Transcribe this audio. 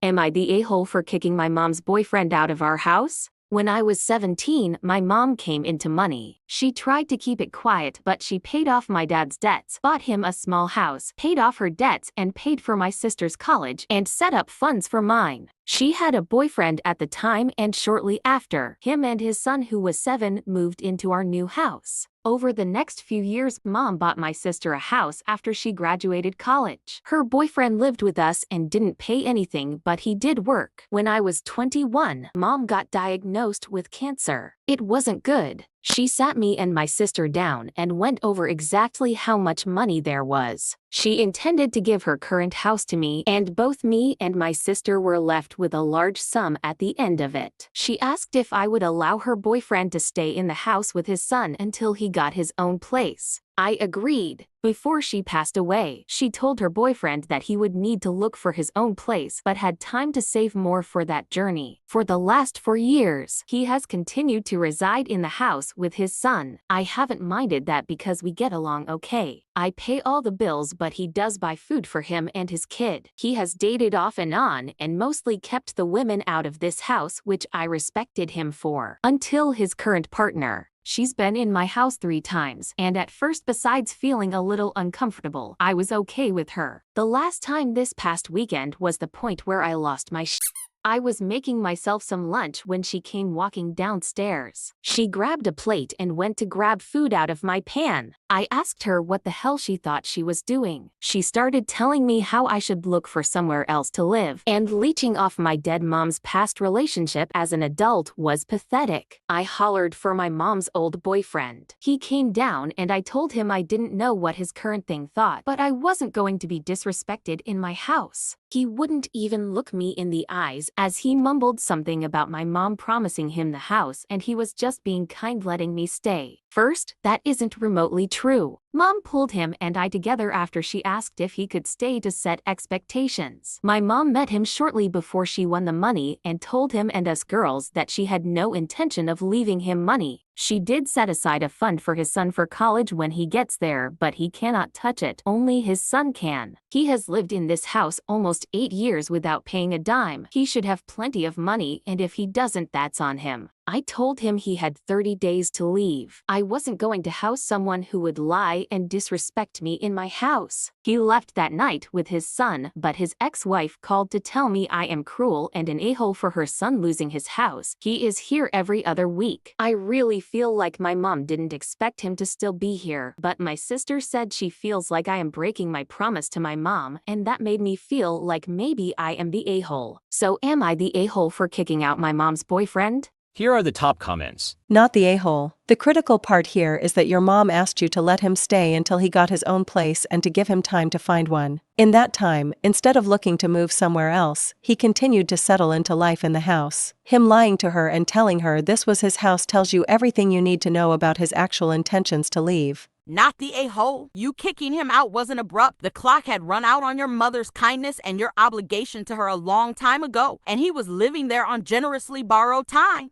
Am I the a-hole for kicking my mom's boyfriend out of our house? When I was 17, my mom came into money. She tried to keep it quiet, but she paid off my dad's debts, bought him a small house, paid off her debts, and paid for my sister's college and set up funds for mine. She had a boyfriend at the time, and shortly after, him and his son, who was 7, moved into our new house. Over the next few years, Mom bought my sister a house after she graduated college. Her boyfriend lived with us and didn't pay anything, but he did work. When I was 21, Mom got diagnosed with cancer. It wasn't good. She sat me and my sister down and went over exactly how much money there was. She intended to give her current house to me, and both me and my sister were left with a large sum at the end of it. She asked if I would allow her boyfriend to stay in the house with his son until he got his own place. I agreed. Before she passed away, she told her boyfriend that he would need to look for his own place but had time to save more for that journey. For the last 4 years, he has continued to reside in the house with his son. I haven't minded that because we get along okay. I pay all the bills, but he does buy food for him and his kid. He has dated off and on and mostly kept the women out of this house, which I respected him for. Until his current partner. She's been in my house 3 times, and at first, besides feeling a little uncomfortable, I was okay with her. The last time this past weekend was the point where I lost my shit. I was making myself some lunch when she came walking downstairs. She grabbed a plate and went to grab food out of my pan. I asked her what the hell she thought she was doing. She started telling me how I should look for somewhere else to live, and leeching off my dead mom's past relationship as an adult was pathetic. I hollered for my mom's old boyfriend. He came down and I told him I didn't know what his current thing thought, but I wasn't going to be disrespected in my house. He wouldn't even look me in the eyes as he mumbled something about my mom promising him the house and he was just being kind, letting me stay. First, that isn't remotely true. Mom pulled him and I together after she asked if he could stay to set expectations. My mom met him shortly before she won the money and told him and us girls that she had no intention of leaving him money. She did set aside a fund for his son for college when he gets there, but he cannot touch it. Only his son can. He has lived in this house almost 8 years without paying a dime. He should have plenty of money, and if he doesn't, that's on him. I told him he had 30 days to leave. I wasn't going to house someone who would lie and disrespect me in my house. He left that night with his son, but his ex-wife called to tell me I am cruel and an a-hole for her son losing his house. He is here every other week. I really feel like my mom didn't expect him to still be here, but my sister said she feels like I am breaking my promise to my mom, and that made me feel like maybe I am the a-hole. So am I the a-hole for kicking out my mom's boyfriend? Here are the top comments. Not the a-hole. The critical part here is that your mom asked you to let him stay until he got his own place and to give him time to find one. In that time, instead of looking to move somewhere else, he continued to settle into life in the house. Him lying to her and telling her this was his house tells you everything you need to know about his actual intentions to leave. Not the a-hole. You kicking him out wasn't abrupt. The clock had run out on your mother's kindness and your obligation to her a long time ago, and he was living there on generously borrowed time.